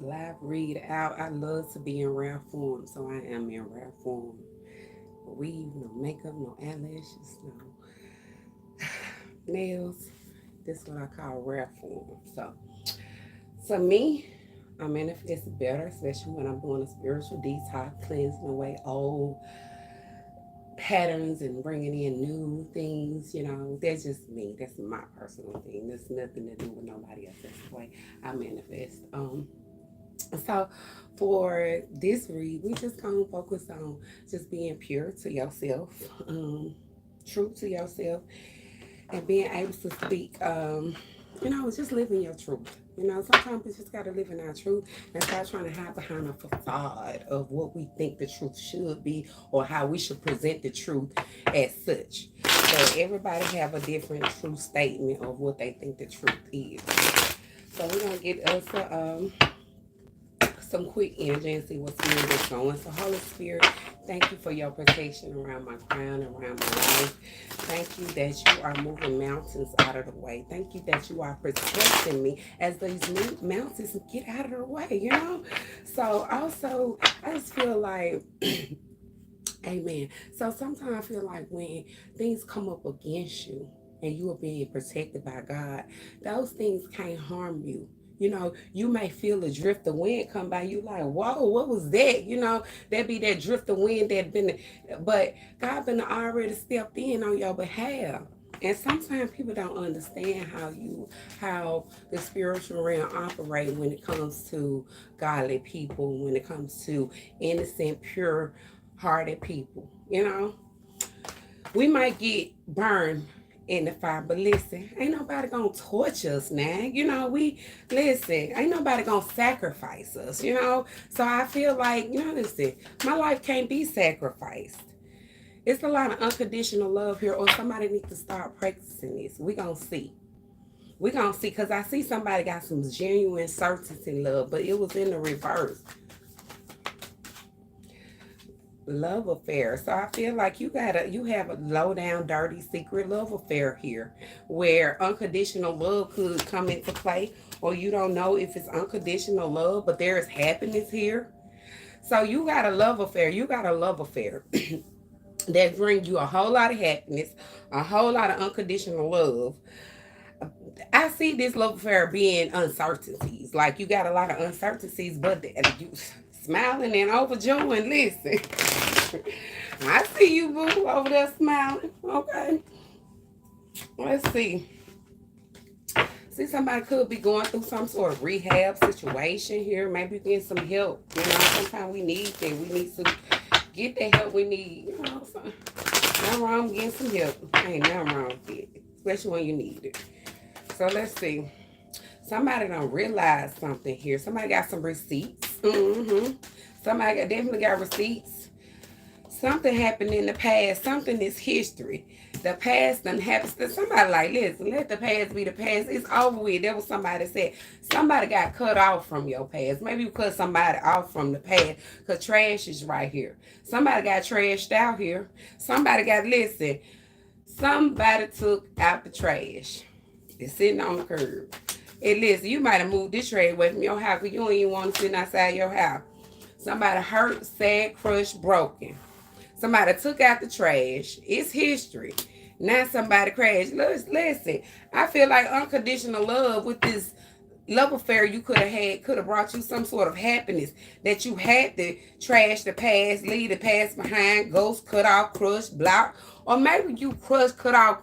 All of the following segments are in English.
live read out. I love to be in rare form, so I am in rare form. No weave, no makeup, no eyelashes, no nails. This is what I call rare form. So me, I manifest better, especially when I'm doing a spiritual detox, cleansing away old patterns and bringing in new things. That's just me. That's my personal thing. There's nothing to do with nobody else. That's the way I manifest. So for this read, we just gonna focus on just being pure to yourself, true to yourself, and being able to speak. Just living your truth. Sometimes we just gotta live in our truth and stop trying to hide behind a facade of what we think the truth should be or how we should present the truth as such. So everybody have a different true statement of what they think the truth is. So we're gonna get us some quick energy and see what's here that's going. So Holy Spirit, thank you for your protection around my crown, around my life. Thank you that you are moving mountains out of the way. Thank you that you are protecting me as these new mountains get out of the way. So also, I just feel like, amen. So sometimes I feel like when things come up against you and you are being protected by God, those things can't harm you. You may feel a drift of wind come by. You like, whoa, what was that? That be that drift of wind that been, but God been already stepped in on your behalf. And sometimes people don't understand how the spiritual realm operate when it comes to godly people, when it comes to innocent, pure hearted people. We might get burned in the fire, but listen, ain't nobody gonna torch us now. We listen, ain't nobody gonna sacrifice us. So I feel like, listen, my life can't be sacrificed. It's a lot of unconditional love here, or somebody needs to start practicing this. We gonna see. We gonna see, because I see somebody got some genuine certainty love, but it was in the reverse. Love affair. So I feel like you have a low down, dirty, secret love affair here, where unconditional love could come into play, or you don't know if it's unconditional love, but there is happiness here. So you got a love affair. You got a love affair that brings you a whole lot of happiness, a whole lot of unconditional love. I see this love affair being uncertainties. Like you got a lot of uncertainties, but you smiling and overjoying. Listen, I see you, boo, over there smiling. Okay, let's see. See, somebody could be going through some sort of rehab situation here. Maybe getting some help. Sometimes we need that. We need to get the help we need. Nothing wrong with getting some help. Ain't nothing wrong with it, especially when you need it. So let's see. Somebody don't realize something here. Somebody got some receipts. Somebody definitely got receipts. Something happened in the past. Something is history. The past done happens to somebody. Like, listen, let the past be the past. It's over with. That was somebody said. Somebody got cut off from your past. Maybe you cut somebody off from the past. Because trash is right here. Somebody got trashed out here. Listen, somebody took out the trash. It's sitting on the curb. And listen, you might have moved this trash away from your house because you don't even want to sit outside your house. Somebody hurt, sad, crushed, broken. Somebody took out the trash. It's history. Now somebody crashed. Listen, I feel like unconditional love with this love affair you could have brought you some sort of happiness, that you had to trash the past, leave the past behind, ghost, cut off, crush, block. Or maybe you crush, cut off,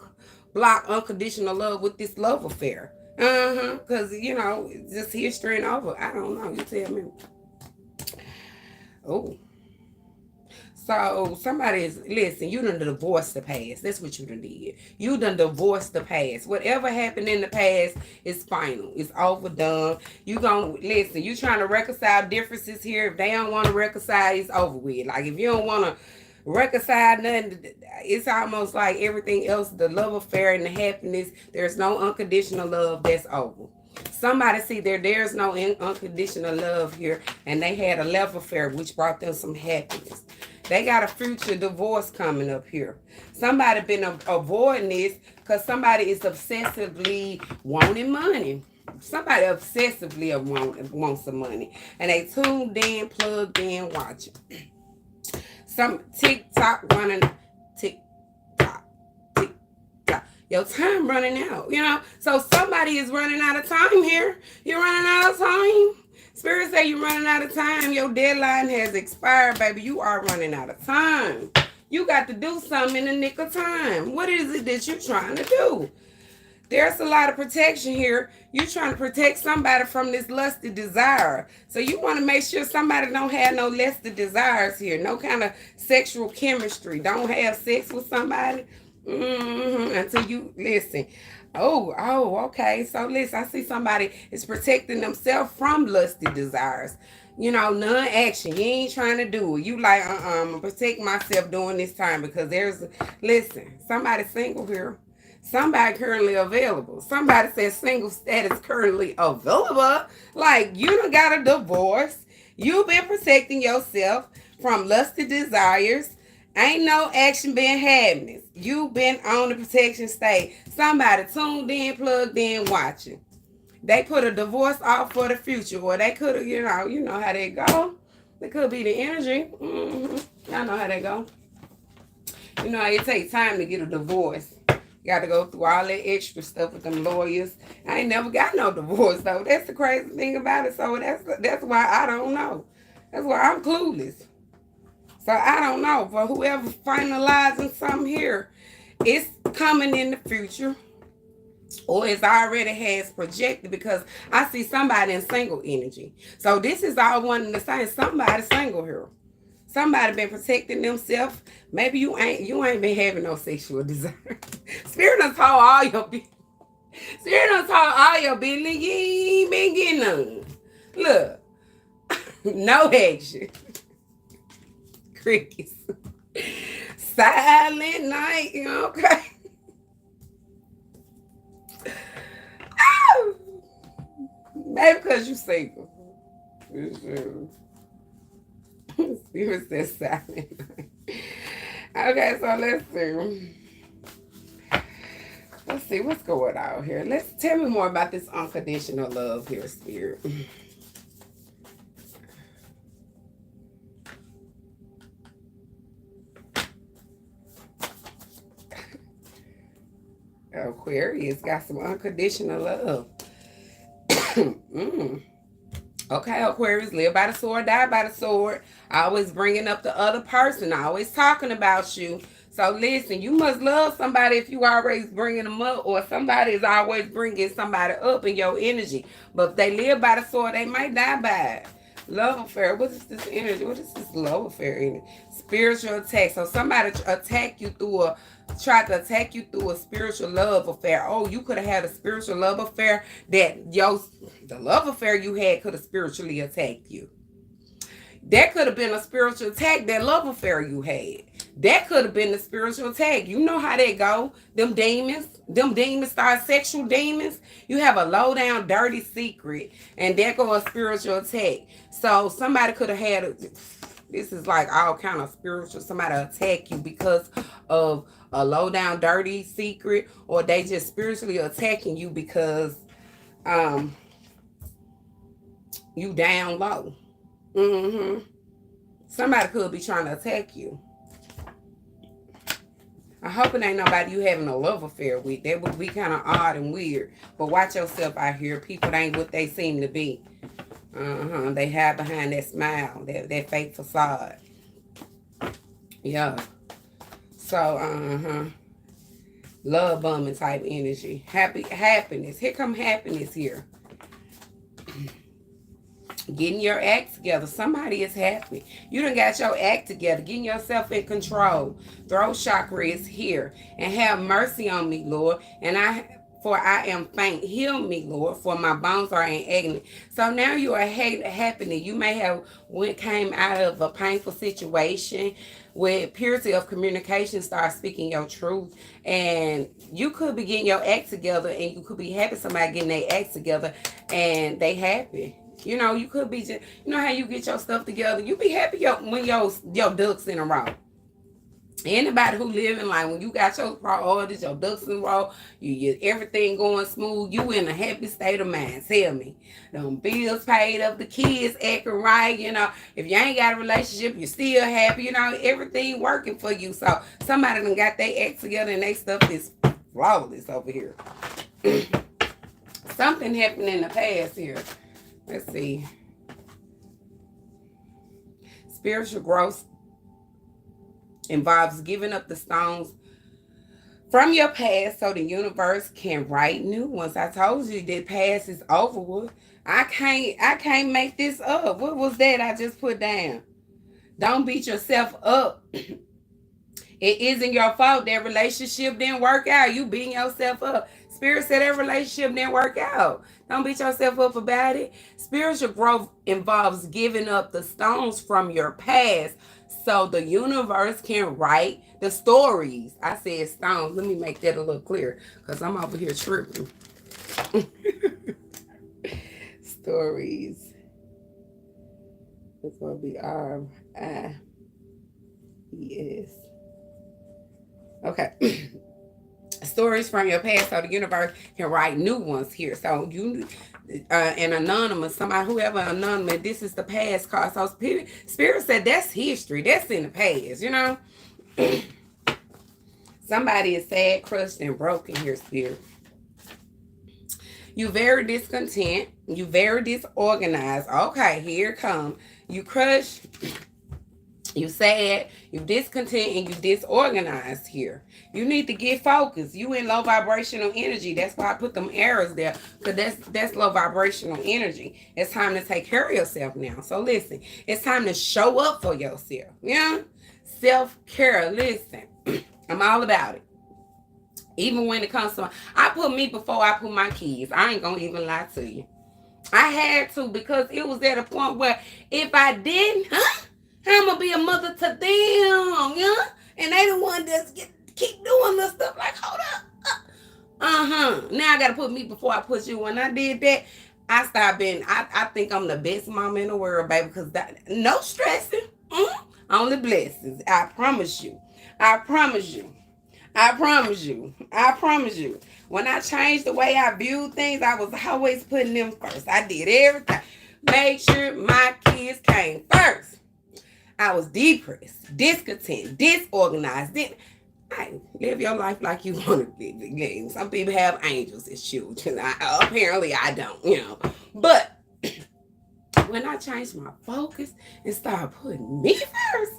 block unconditional love with this love affair. Because, it's just history and over. I don't know. You tell me. Oh. So somebody listen, you done divorced the past. That's what you done did. You done divorced the past. Whatever happened in the past is final. It's overdone. You listen, you trying to reconcile differences here. If they don't want to reconcile, it's over with. Like if you don't want to reconcile nothing, it's almost like everything else, the love affair and the happiness, there's no unconditional love, that's over. Somebody see there's no unconditional love here, and they had a love affair which brought them some happiness. They got a future divorce coming up here. Somebody been avoiding this because somebody is obsessively wanting money. somebody obsessively wants some money. And they tuned in, plugged in, watching. Some TikTok running, TikTok, TikTok. Your time running out, you know? So somebody is running out of time here. You're running out of time. Spirit say you're running out of time. Your deadline has expired, baby. You are running out of time. You got to do something in the nick of time. What is it that you're trying to do? There's a lot of protection here. You're trying to protect somebody from this lusty desire. So you want to make sure somebody don't have no lusty desires here. No kind of sexual chemistry. Don't have sex with somebody until you listen. Okay. So listen, I see somebody is protecting themselves from lusty desires. You know, non-action. You ain't trying to do it. You like, I'm going to protect myself during this time because listen, somebody single here. Somebody currently available. Somebody says single status currently available. Like, you done got a divorce. You've been protecting yourself from lusty desires. Ain't no action been happening. You've been on the protection state. Somebody tuned in, plugged in, watching. They put a divorce off for the future. Or they could have, you know how they go. It could be the energy. Y'all know how they go. You know, it takes time to get a divorce. Got to go through all that extra stuff with them lawyers. I ain't never got no divorce, though. That's the crazy thing about it. So that's why I don't know. That's why I'm clueless. So I don't know. For whoever finalizing something here, it's coming in the future. Or it's already has projected, because I see somebody in single energy. So this is all one and the same. Somebody single here. Somebody been protecting themselves. Maybe you ain't been having no sexual desire. Spirit done told all your business. Spirit done told all your business. You ain't been getting none. Look. No action. Crickets. Silent night. Okay. Maybe because you single. Spirit says silent. Okay, so let's see. Let's see what's going on here. Tell me more about this unconditional love here, Spirit. Aquarius got some unconditional love. Okay, Aquarius, live by the sword, die by the sword. Always bringing up the other person. Always talking about you. So listen, you must love somebody if you always bringing them up, or somebody is always bringing somebody up in your energy. But if they live by the sword, they might die by it. Love affair. What is this energy? What is this love affair energy? Spiritual attack. So somebody tried to attack you through a spiritual love affair. Oh, you could have had a spiritual love affair that the love affair you had could have spiritually attacked you. That could have been a spiritual attack, that love affair you had. That could have been the spiritual attack. You know how they go. Them demons start sexual demons. You have a low down, dirty secret, and there go a spiritual attack. So somebody could have had this is like all kind of spiritual. Somebody attack you because of a low down, dirty secret, or they just spiritually attacking you because you down low. Somebody could be trying to attack you. I hope it ain't nobody you having a love affair with. That would be kind of odd and weird. But watch yourself out here. People ain't what they seem to be. They hide behind that smile, that fake facade. Yeah. So, love bombing type energy. Happiness. Here come happiness here. Getting your act together. Somebody is happy. You done got your act together. Getting yourself in control. Throat chakra is here. And have mercy on me, Lord. For I am faint. Heal me, Lord, for my bones are in agony. So now you are happening. You may have came out of a painful situation where purity of communication starts speaking your truth. And you could be getting your act together, and you could be happy somebody getting their act together and they happy. You know, you could be just, you know how you get your stuff together. You be happy when your ducks in a row. Anybody who living like when you got your priorities, your ducks in a row, you everything going smooth, you in a happy state of mind. Tell me, them bills paid up, the kids acting right. If you ain't got a relationship, you still happy. Everything working for you. So somebody done got their act together and they stuff is flawless over here. Something happened in the past here. Let's see. Spiritual growth involves giving up the stones from your past so the universe can write new ones. I told you that past is over with. I can't make this up. What was that I just put down? Don't beat yourself up. It isn't your fault that relationship didn't work out. You beating yourself up. Spirit said that relationship didn't work out. Don't beat yourself up about it. Spiritual growth involves giving up the stones from your past so the universe can write the stories. I said stones. Let me make that a little clearer because I'm over here tripping. Stories. It's going to be R-I-E-S. Okay. Stories from your past so the universe can write new ones here. So you an anonymous, somebody, whoever anonymous, this is the past card. So Spirit said that's history. That's in the past, Somebody is sad, crushed, and broken here, Spirit. You very discontent. You very disorganized. Okay, here it comes. You crushed. You sad, you discontent, and you disorganized here. You need to get focused. You in low vibrational energy. That's why I put them arrows there, because that's low vibrational energy. It's time to take care of yourself now. So listen, it's time to show up for yourself. Self-care. Listen, I'm all about it. Even when it comes to, I put me before I put my kids. I ain't gonna even lie to you. I had to, because it was at a point where if I didn't, I'm gonna be a mother to them, and they the one that's keep doing this stuff. Like, hold up, now I gotta put me before I put you. When I did that, I started being. I think I'm the best mama in the world, baby, because no stressing, only blessings. I promise you. I promise you. I promise you. I promise you. When I changed the way I viewed things, I was always putting them first. I did everything. Make sure my kids came first. I was depressed, discontent, disorganized. Live your life like you want to live. Some people have angels as children. Apparently, I don't, But when I changed my focus and started putting me first,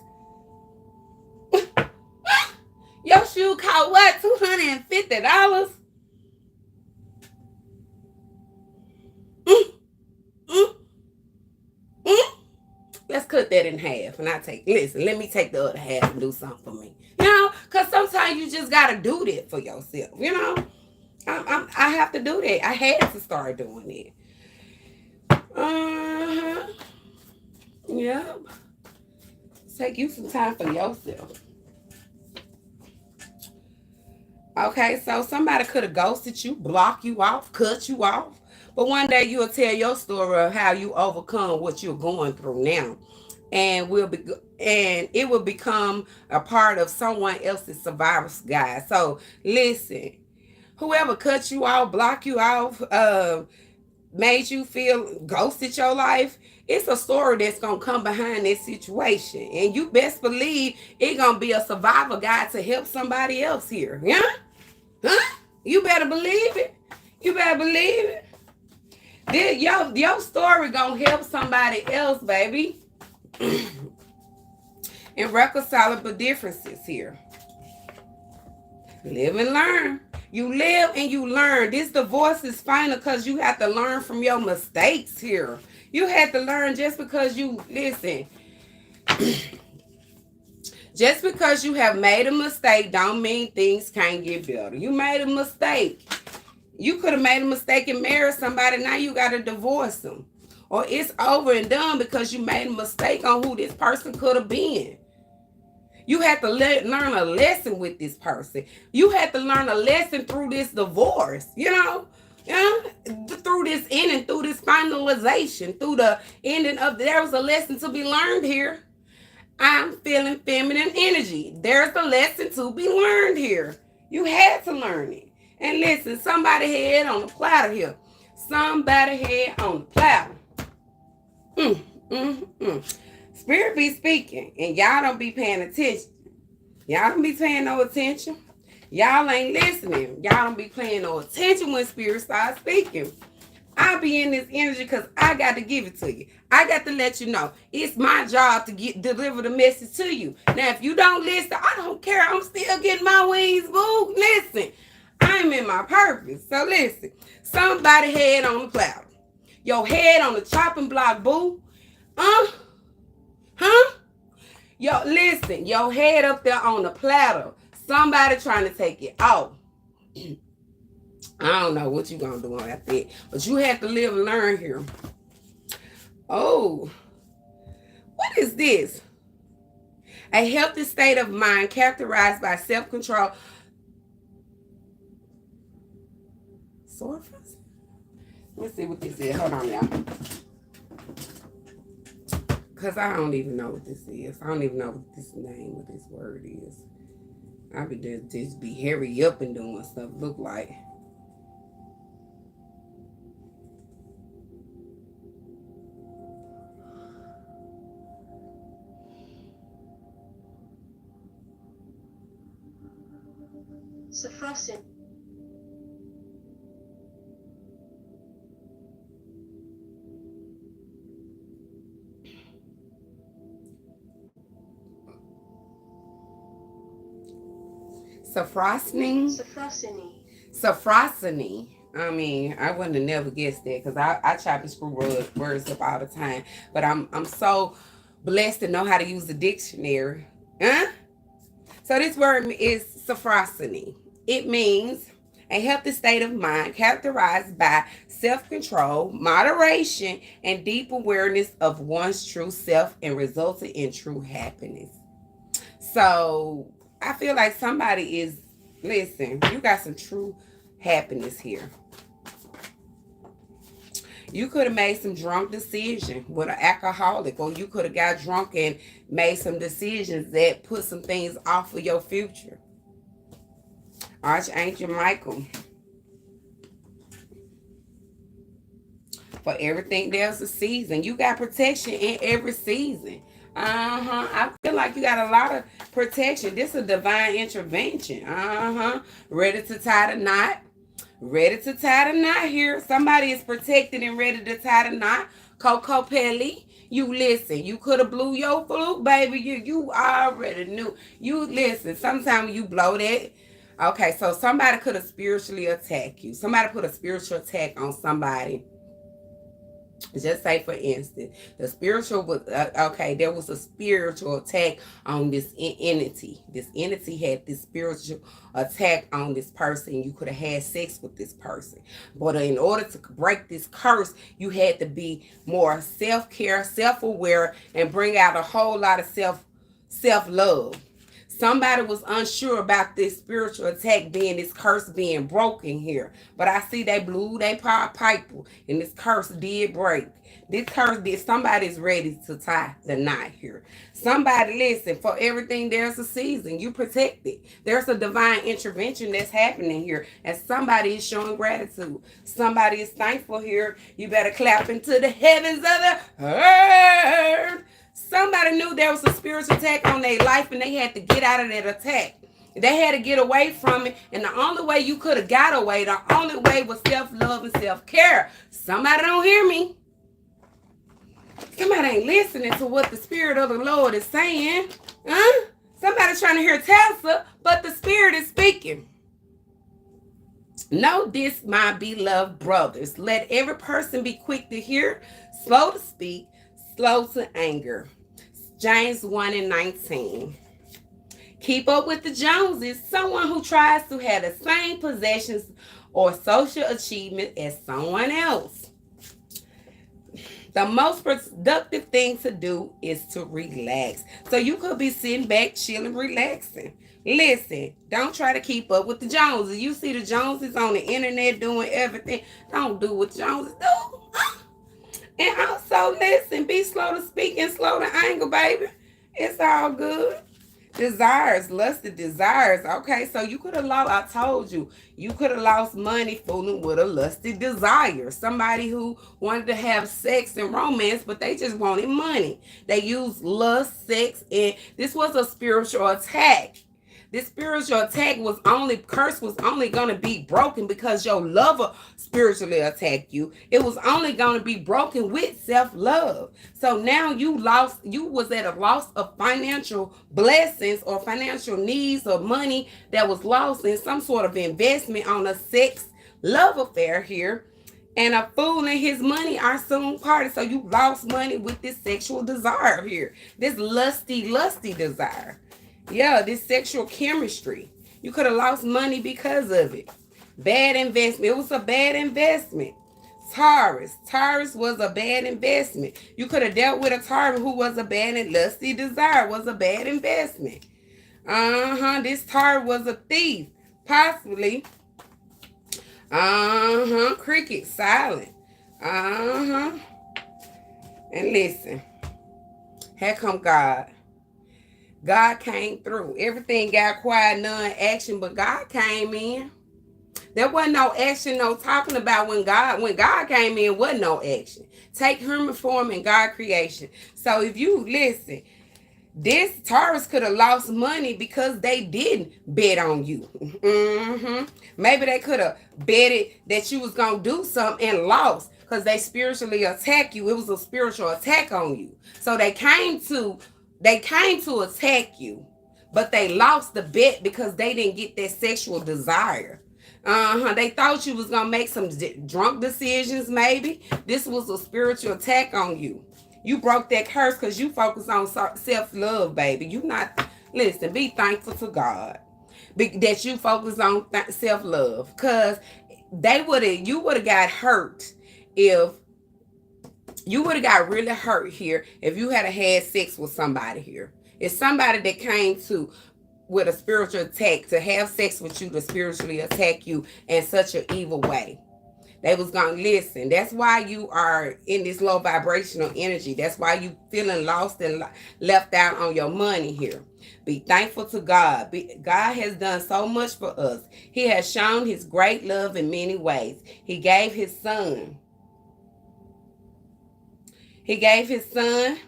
your shoe cost what? $250? Let's cut that in half, and listen, let me take the other half and do something for me. Because sometimes you just got to do that for yourself, I have to do that. I had to start doing it. Yep. Take you some time for yourself. Okay, so somebody could have ghosted you, blocked you off, cut you off. But one day you'll tell your story of how you overcome what you're going through now. And it will become a part of someone else's survivor's guide. So listen, whoever cut you off, blocked you off, made you feel ghosted your life, it's a story that's gonna come behind this situation. And you best believe it's gonna be a survival guide to help somebody else here. You better believe it. You better believe it. Your story gonna help somebody else, baby. Irreconcilable differences here. Live and learn. You live and you learn. This divorce is final because you have to learn from your mistakes here. You had to learn. Just because you, listen, just because you have made a mistake don't mean things can't get better. You made a mistake. You could have made a mistake and married somebody. Now you got to divorce them. Or it's over and done because you made a mistake on who this person could have been. You had to learn a lesson with this person. You had to learn a lesson through this divorce, through this ending, through this finalization, through the ending of, there was a lesson to be learned here. I'm feeling feminine energy. There's a lesson to be learned here. You had to learn it. And listen, somebody head on the platter here. Somebody head on the platter. Mm, Spirit be speaking, and y'all don't be paying attention. Y'all don't be paying no attention. Y'all ain't listening. Y'all don't be paying no attention when Spirit starts speaking. I be in this energy because I got to give it to you. I got to let you know. It's my job to deliver the message to you. Now, if you don't listen, I don't care. I'm still getting my wings, boo. Listen, I'm in my purpose. So listen, somebody head on the cloud. Your head on the chopping block, boo. Huh? Yo, listen, your head up there on the platter. Somebody trying to take it off. I don't know what you gonna do on that, but you have to live and learn here. Oh, what is this? A healthy state of mind characterized by self-control. Surface? Let's see what this is. Hold on, y'all. Because I don't even know what this is. I don't even know what this name of this word is. I would just be hurry up and doing stuff look like. Suffrosing. Safrosiny. I mean, I wouldn't have never guessed that because I chop and screw words up all the time. But I'm so blessed to know how to use the dictionary. Huh? So this word is safrosiny. It means a healthy state of mind characterized by self-control, moderation, and deep awareness of one's true self and resulting in true happiness. So I feel like somebody is, listen, you got some true happiness here. You could have made some drunk decision with an alcoholic, or you could have got drunk and made some decisions that put some things off of your future. Archangel Michael. For everything, there's a season. You got protection in every season. I feel like you got a lot of protection. This is a divine intervention. Ready to tie the knot. Ready to tie the knot here. Somebody is protected and ready to tie the knot. Coco Pelly, you listen. You could have blew your fluke, baby. You already knew. You listen. Sometimes you blow that. Okay, so somebody could have spiritually attacked you. Somebody put a spiritual attack on somebody. Just say, for instance, the spiritual was okay. There was a spiritual attack on this entity. This entity had this spiritual attack on this person. You could have had sex with this person, but in order to break this curse, you had to be more self-care, self-aware, and bring out a whole lot of self-love. Somebody was unsure about this spiritual attack being, this curse being broken here. But I see they blew their pipe and this curse did break. This curse did, somebody's ready to tie the knot here. Somebody, listen, for everything there's a season. You protect it. There's a divine intervention that's happening here. And somebody is showing gratitude. Somebody is thankful here. You better clap into the heavens of the earth. Somebody knew there was a spiritual attack on their life and they had to get out of that attack. They had to get away from it. And the only way you could have got away, the only way was self-love and self-care. Somebody don't hear me. Somebody ain't listening to what the Spirit of the Lord is saying. Huh? Somebody trying to hear Tessa, but the Spirit is speaking. Know this, my beloved brothers. Let every person be quick to hear, slow to speak, slow to anger. James 1:19. Keep up with the Joneses. Someone who tries to have the same possessions or social achievement as someone else. The most productive thing to do is to relax. So you could be sitting back, chilling, relaxing. Listen, don't try to keep up with the Joneses. You see the Joneses on the internet doing everything. Don't do what Joneses do. And also, listen, be slow to speak and slow to anger, baby. It's all good. Desires, lusty desires. Okay, so you could have lost, I told you, you could have lost money fooling with a lusty desire. Somebody who wanted to have sex and romance, but they just wanted money. They used lust, sex, and this was a spiritual attack. This spiritual attack was only, curse was only going to be broken because your lover spiritually attacked you. It was only going to be broken with self-love. So now you lost, you was at a loss of financial blessings or financial needs or money that was lost in some sort of investment on a sex love affair here. And a fool and his money are soon parted. So you lost money with this sexual desire here. This lusty desire. Yeah, this sexual chemistry. You could have lost money because of it. Bad investment. It was a bad investment. Taurus. Taurus was a bad investment. You could have dealt with a Taurus who was a bad and lusty desire was a bad investment. This Taurus was a thief. Possibly. Cricket. Silent. And listen. Here come God. God came through. Everything got quiet, none action, but God came in. There wasn't no action, no talking about when God came in, wasn't no action. Take human form in God creation. So if you listen, this Taurus could have lost money because they didn't bet on you. Maybe they could have betted that you was going to do something and lost because they spiritually attack you. It was a spiritual attack on you. So they came to attack you, but they lost the bet because they didn't get that sexual desire. They thought you was gonna make some drunk decisions. Maybe this was a spiritual attack on you. You broke that curse because you focus on self-love, baby. You not, listen, be thankful to God that you focus on self-love, because you would have got hurt if you would have got really hurt here if you had sex with somebody here. It's somebody that came to with a spiritual attack to have sex with you to spiritually attack you in such an evil way. They was gonna listen. That's why you are in this low vibrational energy. That's why you feeling lost and left out on your money here. Be thankful to God. God has done so much for us. He has shown his great love in many ways. He gave his son. He gave his son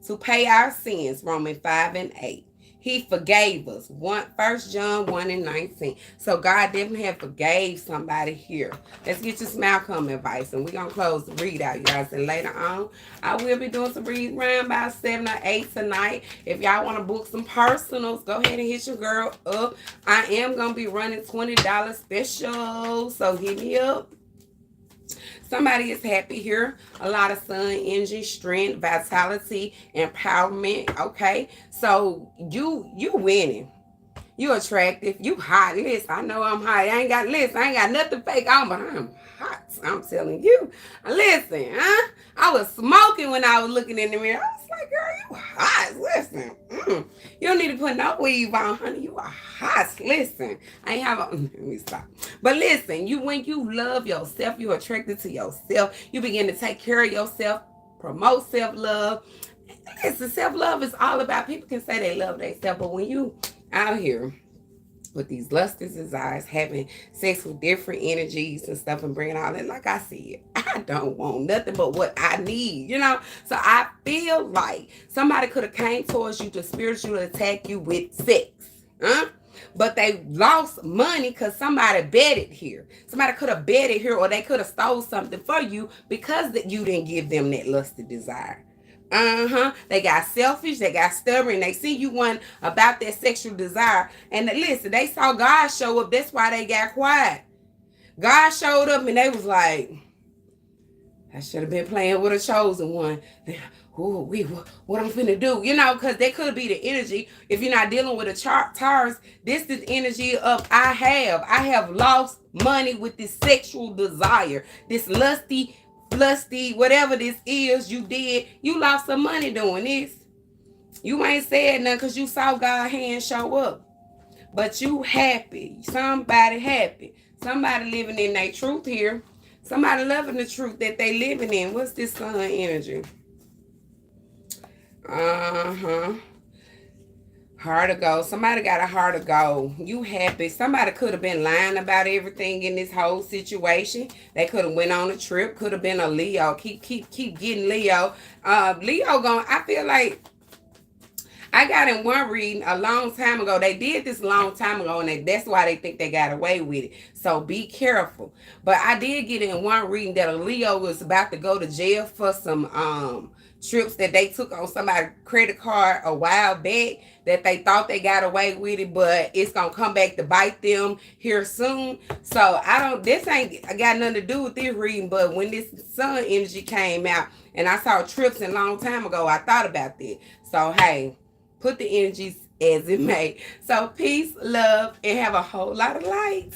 to pay our sins, Romans 5:8. He forgave us. 1 John 1:19. So God definitely have forgave somebody here. Let's get your Malcolm advice. And we're going to close the read out, you guys. And later on, I will be doing some read around about 7 or 8 tonight. If y'all want to book some personals, go ahead and hit your girl up. I am going to be running $20 special. So hit me up. Somebody is happy here. A lot of sun, energy, strength, vitality, empowerment. Okay. So you winning. You attractive. You hot. Listen, I know I'm hot. I ain't got nothing fake on, but I'm hot. I'm telling you. Listen, huh? I was smoking when I was looking in the mirror. I was like, girl, you hot. Listen. You don't need to put no weave on, honey. You are hot. Listen. I ain't have a let me stop. But listen, when you love yourself, you're attracted to yourself. You begin to take care of yourself, promote self-love. Listen, self-love is all about, people can say they love themselves, but when you out here with these lusty desires, having sex with different energies and stuff and bringing all that, like I said, I don't want nothing but what I need, So I feel like somebody could have came towards you to spiritually attack you with sex, but they lost money because somebody betted here. Somebody could have betted here, or they could have stole something for you because you didn't give them that lusty desire. They got selfish, they got stubborn, they see you one about that sexual desire. And listen, they saw God show up. That's why they got quiet. God showed up and they was like, I should have been playing with a chosen one. What I'm finna do? Because they could be the energy. If you're not dealing with a Taurus, this is energy of I have lost money with this sexual desire, this lusty, whatever this is you did. You lost some money doing this. You ain't said nothing because you saw God's hand show up. But you happy. Somebody happy. Somebody living in their truth here. Somebody loving the truth that they living in. What's this sun energy? Hard to go. Somebody got a hard to go. You happy. Somebody could have been lying about everything in this whole situation. They could have went on a trip. Could have been a Leo. Keep getting Leo. Leo going, I feel like I got in one reading a long time ago. They did this a long time ago, and that's why they think they got away with it. So be careful. But I did get in one reading that a Leo was about to go to jail for some trips that they took on somebody's credit card a while back, that they thought they got away with it, but it's gonna come back to bite them here soon. So this ain't got nothing to do with this reading, but when this sun energy came out and I saw trips a long time ago, I thought about that. So hey, put the energies as it may. So peace, love, and have a whole lot of light.